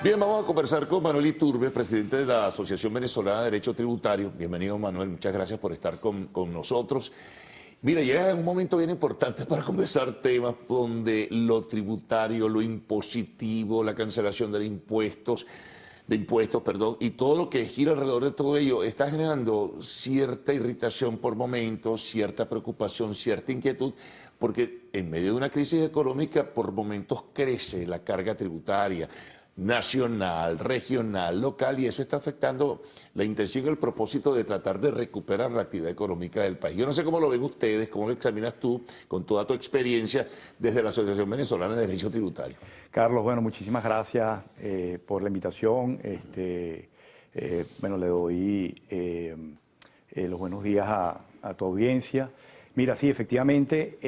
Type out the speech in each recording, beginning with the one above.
Bien, vamos a conversar con Manuel Iturbe, presidente de la Asociación Venezolana de Derecho Tributario. Bienvenido, Manuel, muchas gracias por estar con nosotros. Mira, llega un momento bien importante para conversar temas donde lo tributario, lo impositivo, la cancelación de impuestos, y todo lo que gira alrededor de todo ello está generando cierta irritación por momentos, cierta preocupación, cierta inquietud, porque en medio de una crisis económica por momentos crece la carga tributaria nacional, regional, local, y eso está afectando la intención y el propósito de tratar de recuperar la actividad económica del país. Yo no sé cómo lo ven ustedes, cómo lo examinas tú, con toda tu experiencia desde la Asociación Venezolana de Derecho Tributario. Carlos, bueno, muchísimas gracias por la invitación. Bueno, le doy los buenos días a tu audiencia. Mira, sí, efectivamente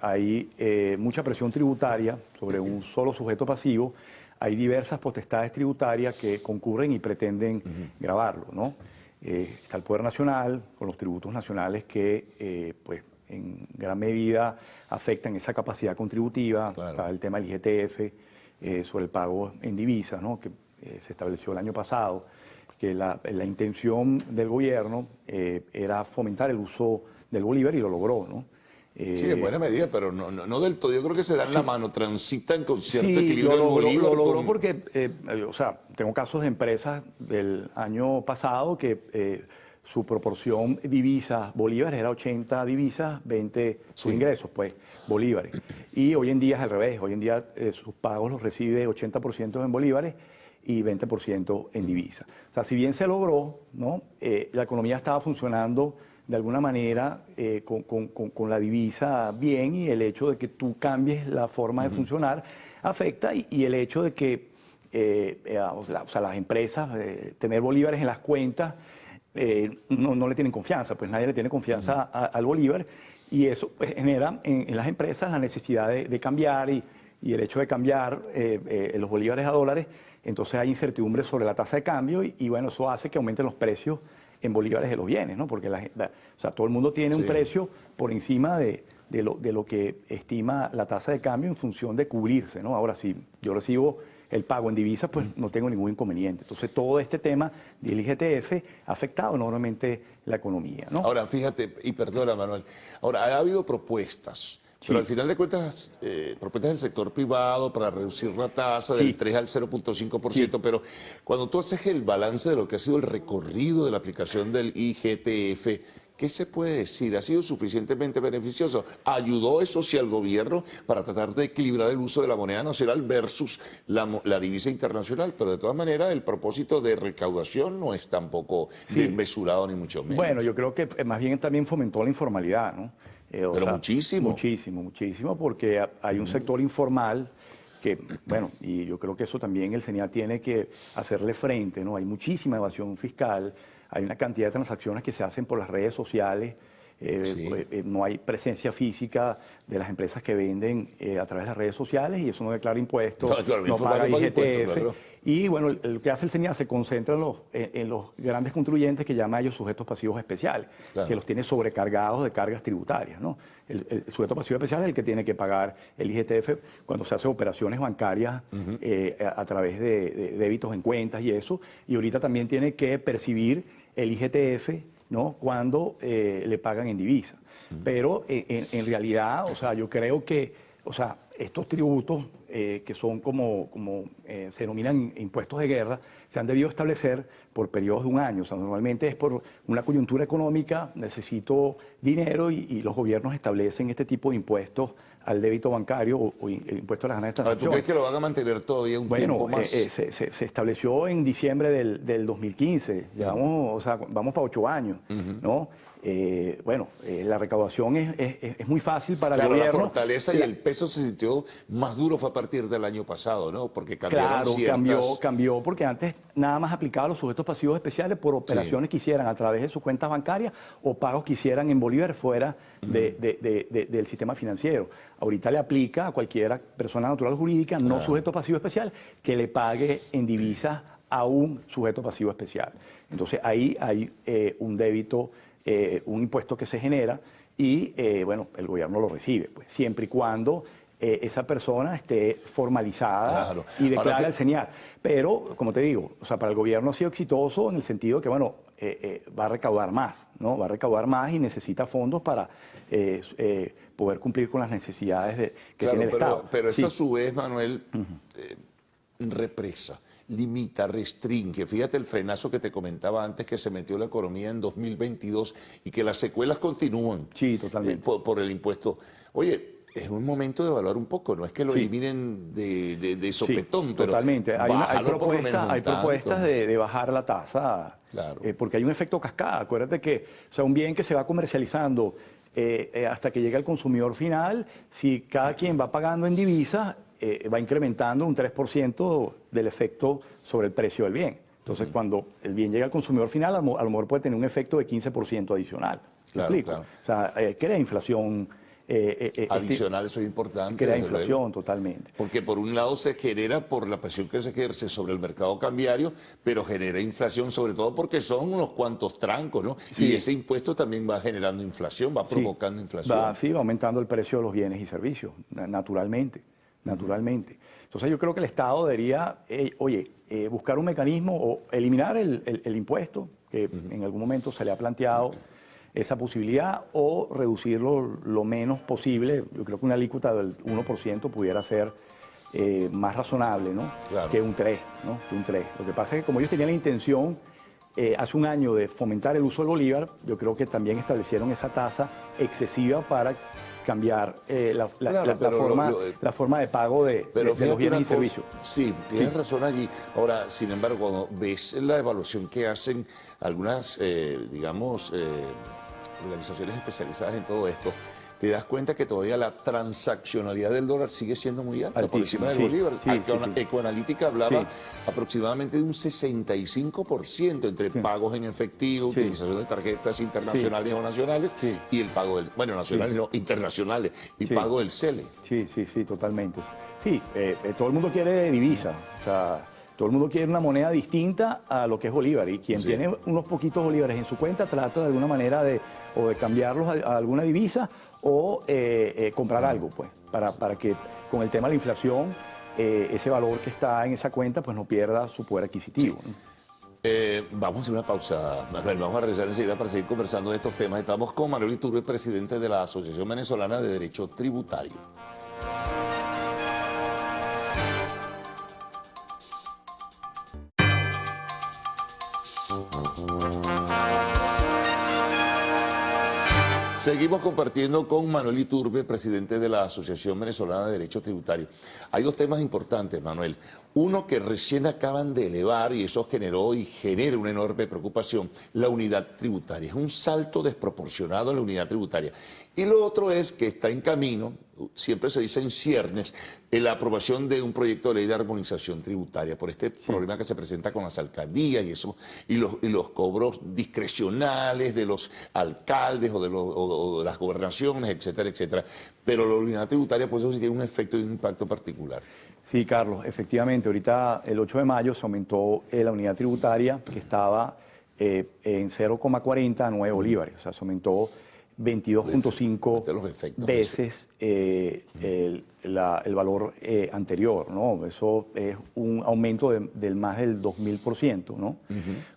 hay mucha presión tributaria sobre un solo sujeto pasivo. Hay diversas potestades tributarias que concurren y pretenden gravarlo, ¿no? Está el Poder Nacional con los tributos nacionales que, pues, en gran medida afectan esa capacidad contributiva. Claro. Está el tema del IGTF sobre el pago en divisas, ¿no? Que se estableció el año pasado, que la intención del gobierno era fomentar el uso del bolívar y lo logró, ¿no? Sí, en buena medida, pero no del todo. Yo creo que se dan la mano, transitan con cierto Sí, equilibrio el bolívar. lo logró porque, o sea, tengo casos de empresas del año pasado que su proporción divisas bolívares era 80 divisas, 20 sus ingresos, pues, bolívares. Y hoy en día es al revés. Hoy en día sus pagos los recibe 80% en bolívares y 20% en divisas. O sea, si bien se logró, ¿no? La economía estaba funcionando de alguna manera con la divisa bien, y el hecho de que tú cambies la forma de funcionar afecta, y el hecho de que o sea, las empresas tener bolívares en las cuentas no le tienen confianza, pues nadie le tiene confianza al bolívar, y eso pues, genera en las empresas la necesidad de cambiar, y el hecho de cambiar los bolívares a dólares, entonces hay incertidumbre sobre la tasa de cambio, y bueno, eso hace que aumenten los precios en bolívares de los bienes, ¿no? Porque o sea, todo el mundo tiene un precio por encima de lo que estima la tasa de cambio en función de cubrirse, ¿no? Ahora, si yo recibo el pago en divisas, pues no tengo ningún inconveniente. Entonces, todo este tema del IGTF ha afectado enormemente la economía, ¿no? Ahora, fíjate, y perdona, Manuel, ahora, ha habido propuestas, pero al final de cuentas, propuestas del sector privado para reducir la tasa del 3 al 0.5%, pero cuando tú haces el balance de lo que ha sido el recorrido de la aplicación del IGTF, ¿qué se puede decir? ¿Ha sido suficientemente beneficioso? ¿Ayudó eso sí al gobierno para tratar de equilibrar el uso de la moneda nacional versus la divisa internacional? Pero de todas maneras, el propósito de recaudación no es tampoco desmesurado ni mucho menos. Bueno, yo creo que más bien también fomentó la informalidad, ¿no? Pero muchísimo. Muchísimo, porque hay un sector informal que, bueno, y yo creo que eso también el SENIAT tiene que hacerle frente, ¿no? Hay muchísima evasión fiscal, hay una cantidad de transacciones que se hacen por las redes sociales, no hay presencia física de las empresas que venden a través de las redes sociales, y eso no declara impuestos, no paga IGTF. Claro. Y bueno, lo que hace el SENIAT se concentra en los grandes contribuyentes, que llama a ellos sujetos pasivos especiales, que los tiene sobrecargados de cargas tributarias, ¿no? El sujeto pasivo especial es el que tiene que pagar el IGTF cuando se hace operaciones bancarias a través de débitos en cuentas y eso, y ahorita también tiene que percibir el IGTF, ¿no? Cuando le pagan en divisa. Pero en realidad, o sea, yo creo que, o sea, estos tributos que son como se denominan impuestos de guerra, se han debido establecer por periodos de un año. O sea, normalmente es por una coyuntura económica, necesito dinero, y los gobiernos establecen este tipo de impuestos al débito bancario o el impuesto a las ganancias de transacciones. ¿Tú crees que lo van a mantener todavía un tiempo más? Se estableció en diciembre del 2015, llevamos, o sea, vamos para 8 años, ¿no? La recaudación es muy fácil para el gobierno. La fortaleza y el peso se sintió más duro fue a partir del año pasado, ¿no? Porque cambiaron cambió porque antes nada más aplicaba a los sujetos pasivos especiales por operaciones que hicieran a través de sus cuentas bancarias o pagos que hicieran en bolívar fuera del sistema financiero. Ahorita le aplica a cualquier persona natural o jurídica, no sujeto pasivo especial, que le pague en divisas a un sujeto pasivo especial. Entonces ahí hay un débito, un impuesto que se genera, y bueno, el gobierno lo recibe, pues, siempre y cuando esa persona esté formalizada Claro. y declara Ahora, el CENIAT. Pero, como te digo, o sea, para el gobierno ha sido exitoso en el sentido de que, bueno, va a recaudar más, ¿no? Va a recaudar más y necesita fondos para poder cumplir con las necesidades que claro, tiene el Estado. pero eso Sí. a su vez, Manuel, represa, limita, restringe. Fíjate el frenazo que te comentaba antes que se metió la economía en 2022 y que las secuelas continúan Sí, totalmente. por el impuesto. Oye, es un momento de evaluar un poco, no es que lo Sí. eliminen de Sí, sopetón, pero totalmente. Hay bájalo por lo menos hay un tanto. propuestas de bajar la tasa, Claro. porque hay un efecto cascada. Acuérdate que, o sea, un bien que se va comercializando hasta que llega al consumidor final, si cada quien va pagando en divisas, va incrementando un 3% del efecto sobre el precio del bien. Entonces, cuando el bien llega al consumidor final, a lo mejor puede tener un efecto de 15% adicional. ¿Me Claro, explico? claro. O sea, crea inflación. Adicional, eso es importante. Crea desde luego. inflación totalmente. Porque por un lado se genera por la presión que se ejerce sobre el mercado cambiario, pero genera inflación sobre todo porque son unos cuantos trancos, ¿no? Sí. Y ese impuesto también va generando inflación, va provocando inflación. Va aumentando el precio de los bienes y servicios, naturalmente. Entonces yo creo que el Estado debería, buscar un mecanismo o eliminar el impuesto, que en algún momento se le ha planteado esa posibilidad, o reducirlo lo menos posible. Yo creo que una alícuota del 1% pudiera ser más razonable, ¿no? Claro. Que un 3, ¿no? Que un 3. Lo que pasa es que como ellos tenían la intención hace un año de fomentar el uso del bolívar, yo creo que también establecieron esa tasa excesiva para cambiar Claro, pero la forma de pago de los fíjate bienes una y cosa, servicios. Sí, tienes razón allí. Ahora, sin embargo, cuando ves la evaluación que hacen algunas, organizaciones especializadas en todo esto, te das cuenta que todavía la transaccionalidad del dólar sigue siendo muy alta, por Altísima, encima del sí, bolívar. sí. Ecoanalítica hablaba Sí. aproximadamente de un 65% entre pagos en efectivo, Sí. utilización de tarjetas internacionales o nacionales, Sí. y el pago del, bueno, nacionales no, internacionales, y Sí. pago del CELE. Sí, totalmente. Sí, todo el mundo quiere divisa, o sea, todo el mundo quiere una moneda distinta a lo que es bolívar, y quien Sí. tiene unos poquitos bolívares en su cuenta trata de alguna manera de cambiarlos a alguna divisa o comprar algo, pues, para que con el tema de la inflación ese valor que está en esa cuenta pues no pierda su poder adquisitivo, ¿no? Vamos a hacer una pausa, Manuel. Vamos a regresar enseguida para seguir conversando de estos temas. Estamos con Manuel Iturbe, presidente de la Asociación Venezolana de Derecho Tributario. Seguimos compartiendo con Manuel Iturbe, presidente de la Asociación Venezolana de Derecho Tributario. Hay dos temas importantes, Manuel. Uno que recién acaban de elevar, y eso generó y genera una enorme preocupación, la unidad tributaria. Es un salto desproporcionado en la unidad tributaria. Y lo otro es que está en camino, siempre se dice en ciernes, en la aprobación de un proyecto de ley de armonización tributaria por este problema que se presenta con las alcaldías y eso, y los cobros discrecionales de los alcaldes o de las gobernaciones, etcétera, etcétera. Pero la unidad tributaria, pues eso sí tiene un efecto y un impacto particular. Sí, Carlos, efectivamente, ahorita el 8 de mayo se aumentó la unidad tributaria que estaba en 0,40 a 9 bolívares, o sea, se aumentó 22.5 De los efectos, veces el valor anterior, ¿no? Eso es un aumento del más del 2000%, ¿no?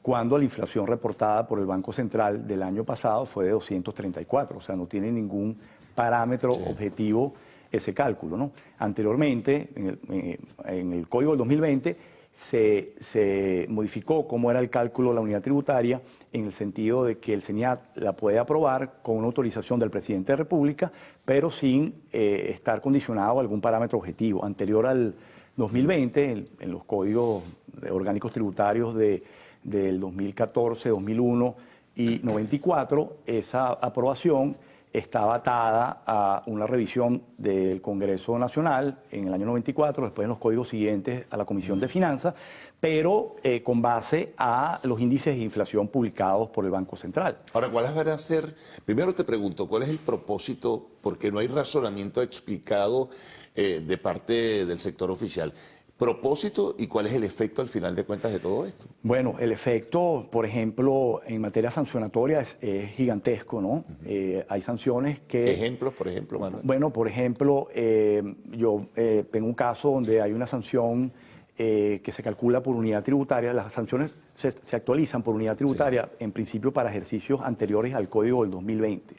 Cuando la inflación reportada por el Banco Central del año pasado fue de 234, o sea, no tiene ningún parámetro objetivo ese cálculo, ¿no? Anteriormente, en el Código del 2020, se modificó cómo era el cálculo de la unidad tributaria en el sentido de que el CENIAT la puede aprobar con una autorización del presidente de la República, pero sin estar condicionado a algún parámetro objetivo. Anterior al 2020, en los códigos orgánicos tributarios del 2014, 2001 y 94, esa aprobación estaba atada a una revisión del Congreso Nacional en el año 94, después en los códigos siguientes a la Comisión de Finanzas, pero con base a los índices de inflación publicados por el Banco Central. Ahora, ¿cuáles van a ser? Primero te pregunto, ¿cuál es el propósito? Porque no hay razonamiento explicado de parte del sector oficial. propósito y cuál es el efecto al final de cuentas de todo esto? Bueno, el efecto, por ejemplo, en materia sancionatoria es gigantesco, ¿no? Hay sanciones que... Ejemplos, por ejemplo, Manuel. Bueno, por ejemplo, yo tengo un caso donde hay una sanción que se calcula por unidad tributaria. Las sanciones se actualizan por unidad tributaria, en principio para ejercicios anteriores al Código del 2020.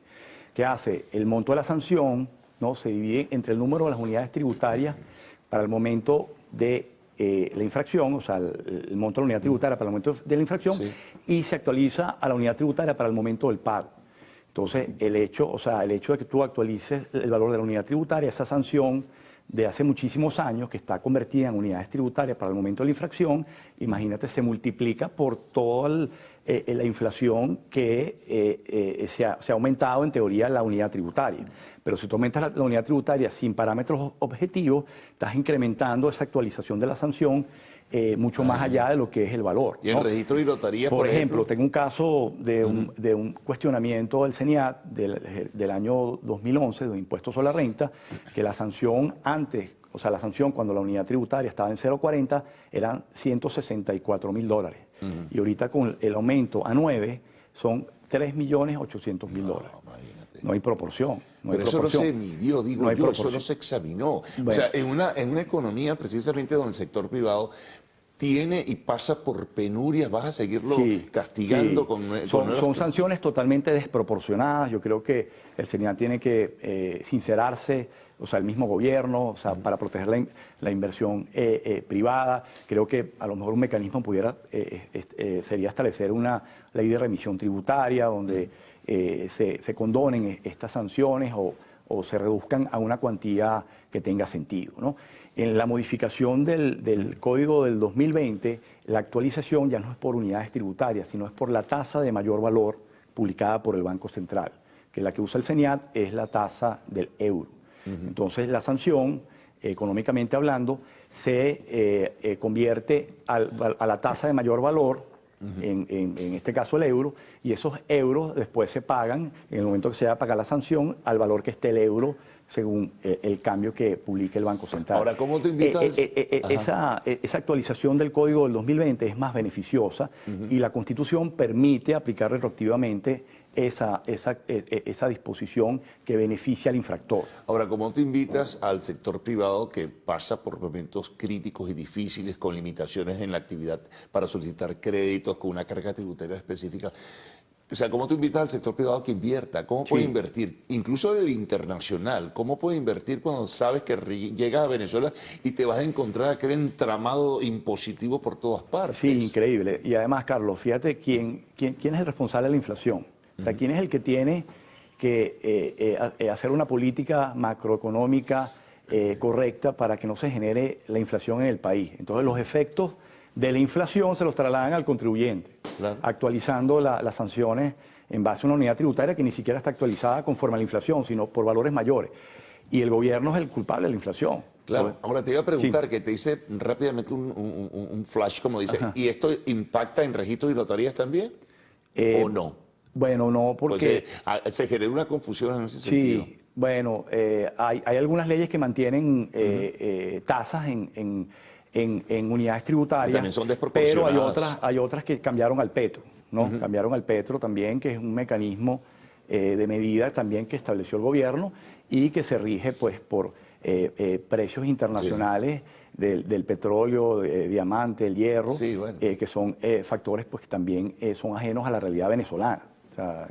¿Qué hace? El monto de la sanción, ¿no?, se divide entre el número de las unidades tributarias para el momento de la infracción, o sea, el monto de la unidad tributaria para el momento de la infracción, y se actualiza a la unidad tributaria para el momento del pago. Entonces, el hecho de que tú actualices el valor de la unidad tributaria, esa sanción de hace muchísimos años que está convertida en unidades tributarias para el momento de la infracción, imagínate, se multiplica por toda la inflación que se ha aumentado en teoría la unidad tributaria. Pero si tú aumentas la unidad tributaria sin parámetros objetivos, estás incrementando esa actualización de la sanción mucho más allá de lo que es el valor. Y el registro de lotería, por ejemplo, tengo un caso de un cuestionamiento del CENIAT del año 2011, de impuestos sobre la renta, que la sanción antes, o sea, la sanción cuando la unidad tributaria estaba en 0,40 eran $164.000. Y ahorita con el aumento a 9 son $3.800.000. No hay proporción. Pero eso no se midió, digo yo, eso no se examinó. Bueno. O sea, en una economía precisamente donde el sector privado tiene y pasa por penurias, vas a seguirlo castigando con son sanciones totalmente desproporcionadas. Yo creo que el CENIAT tiene que sincerarse, o sea, el mismo gobierno, o sea, para proteger la inversión privada. Creo que a lo mejor un mecanismo sería establecer una ley de remisión tributaria donde se condonen estas sanciones o se reduzcan a una cuantía que tenga sentido, ¿no? En la modificación del Código del 2020, la actualización ya no es por unidades tributarias, sino es por la tasa de mayor valor publicada por el Banco Central, que la que usa el CENIAT es la tasa del euro. Entonces, la sanción, económicamente hablando, se convierte a la tasa de mayor valor, en este caso el euro, y esos euros después se pagan, en el momento que se va a pagar la sanción, al valor que esté el euro, según el cambio que publique el Banco Central. Ahora, ¿cómo te invitas? Esa actualización del Código del 2020 es más beneficiosa y la Constitución permite aplicar retroactivamente esa disposición que beneficia al infractor. Ahora, ¿cómo te invitas al sector privado que pasa por momentos críticos y difíciles con limitaciones en la actividad para solicitar créditos con una carga tributaria específica? O sea, ¿cómo tú invitas al sector privado que invierta? ¿Cómo puede invertir? Incluso el internacional. ¿Cómo puede invertir cuando sabes que llegas a Venezuela y te vas a encontrar aquel entramado impositivo por todas partes? Sí, increíble. Y además, Carlos, fíjate quién es el responsable de la inflación. O sea, quién es el que tiene que hacer una política macroeconómica correcta para que no se genere la inflación en el país. Entonces, los efectos de la inflación se los trasladan al contribuyente, actualizando las sanciones en base a una unidad tributaria que ni siquiera está actualizada conforme a la inflación, sino por valores mayores. Y el gobierno es el culpable de la inflación. Claro. Ahora te iba a preguntar, que te hice rápidamente un flash, como dice, ¿y esto impacta en registros y loterías también? ¿O no? Bueno, no, porque... Pues se genera una confusión en ese sentido. Sí, bueno, hay algunas leyes que mantienen tasas en unidades tributarias, también son desproporcionadas. Pero hay otras que cambiaron al petro, ¿no? Cambiaron al petro también, que es un mecanismo de medida también que estableció el gobierno y que se rige pues por precios internacionales del petróleo, diamante, el hierro, que son factores pues que también son ajenos a la realidad venezolana. O sea,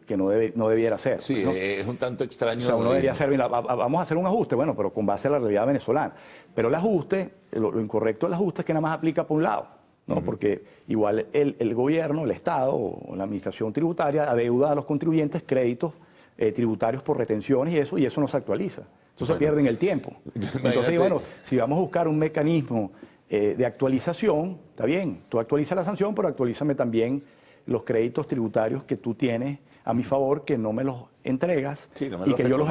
que no debiera ser. Sí, ¿no? Es un tanto extraño. O sea, uno debería hacer, mira, vamos a hacer un ajuste, bueno, pero con base a la realidad venezolana. Pero el ajuste, lo incorrecto del ajuste es que nada más aplica por un lado, ¿no? Porque igual el gobierno, el Estado o la administración tributaria adeuda a los contribuyentes créditos tributarios por retenciones y eso no se actualiza. Entonces pierden el tiempo. Entonces, bueno, si vamos a buscar un mecanismo de actualización, está bien, tú actualizas la sanción, pero actualízame también los créditos tributarios que tú tienes a mi favor, que no me los entregas y que yo no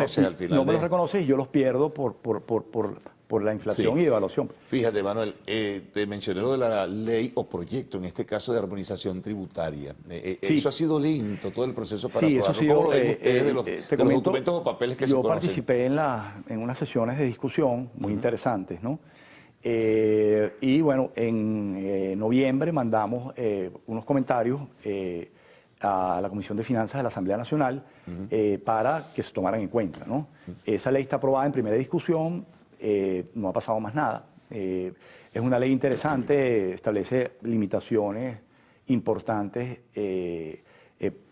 me los reconoces y yo los pierdo por la inflación y devaluación. Fíjate, Manuel, te mencioné lo de la ley o proyecto, en este caso de armonización tributaria. Eso ha sido lento, todo el proceso para aprobarlo. Eso ha sido, ¿Cómo lo ven ustedes de los documentos o papeles que se conocen? Yo participé en unas sesiones de discusión muy interesantes, ¿no? Y bueno, en noviembre mandamos unos comentarios a la Comisión de Finanzas de la Asamblea Nacional para que se tomaran en cuenta, ¿no? Esa ley está aprobada en primera discusión, no ha pasado más nada. Es una ley interesante, establece limitaciones importantes,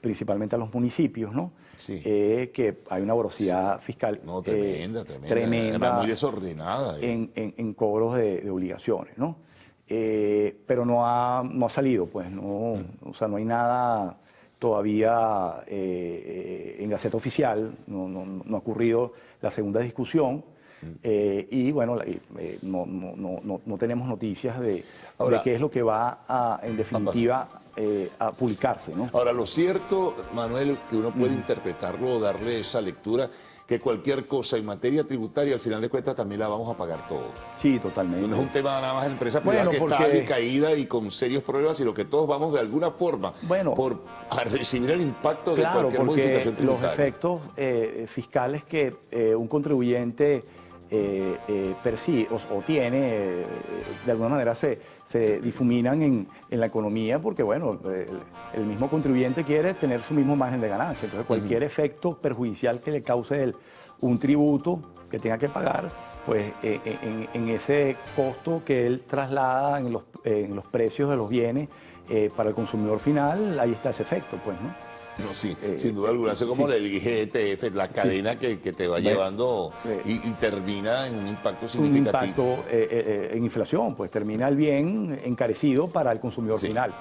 principalmente a los municipios, ¿no? Sí. Que hay una voracidad fiscal No, tremenda, tremenda. tremenda Además, muy desordenada. en cobros de obligaciones, ¿no? Pero no ha salido, pues, no, o sea, no hay nada todavía en Gaceta Oficial, no ha ocurrido la segunda discusión. Y bueno, no tenemos noticias de qué es lo que va en definitiva a publicarse, ¿no? Ahora, lo cierto, Manuel, que uno puede interpretarlo o darle esa lectura, que cualquier cosa en materia tributaria, al final de cuentas, también la vamos a pagar todos. Sí, totalmente. No es un tema nada más de la empresa privada que está decaída y con serios problemas, sino que todos vamos de alguna forma a recibir el impacto de cualquier modificación tributaria. Los efectos fiscales que un contribuyente percibe o tiene, de alguna manera se difuminan en la economía porque, bueno, el mismo contribuyente quiere tener su mismo margen de ganancia. Entonces, cualquier efecto perjudicial que le cause un tributo que tenga que pagar, pues en ese costo que él traslada en los precios de los bienes para el consumidor final, ahí está ese efecto, pues, ¿no? No, sí, sin duda alguna, es como el IGTF, la cadena que te va llevando y termina en un impacto significativo. Un impacto en inflación, pues termina el bien encarecido para el consumidor final.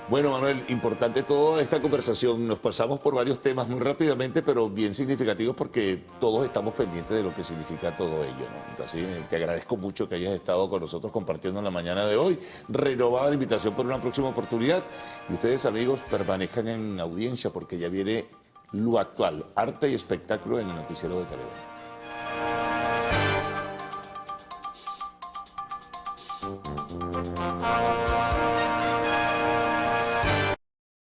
Bueno, Manuel, importante toda esta conversación. Nos pasamos por varios temas muy rápidamente, pero bien significativos porque todos estamos pendientes de lo que significa todo ello, ¿no? Entonces, te agradezco mucho que hayas estado con nosotros compartiendo en la mañana de hoy. Renovada la invitación por una próxima oportunidad. Y ustedes, amigos, permanezcan en audiencia porque ya viene lo actual, arte y espectáculo en el noticiero de Televen.